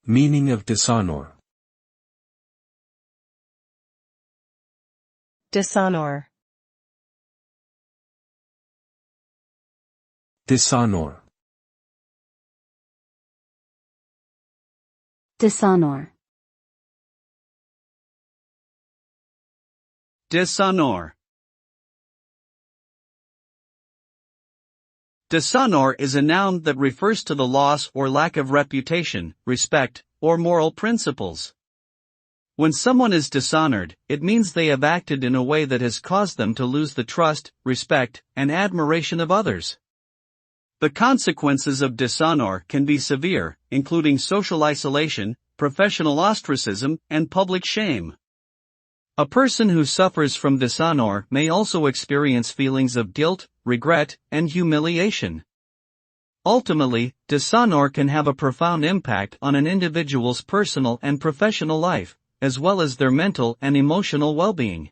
Meaning of dishonour. Dishonour. Dishonour. Dishonour. Dishonour. Dishonour is a noun that refers to the loss or lack of reputation, respect, or moral principles. When someone is dishonored, it means they have acted in a way that has caused them to lose the trust, respect, and admiration of others. The consequences of dishonour can be severe, including social isolation, professional ostracism, and public shame. A person who suffers from dishonour may also experience feelings of guilt, regret, and humiliation. Ultimately, dishonour can have a profound impact on an individual's personal and professional life, as well as their mental and emotional well-being.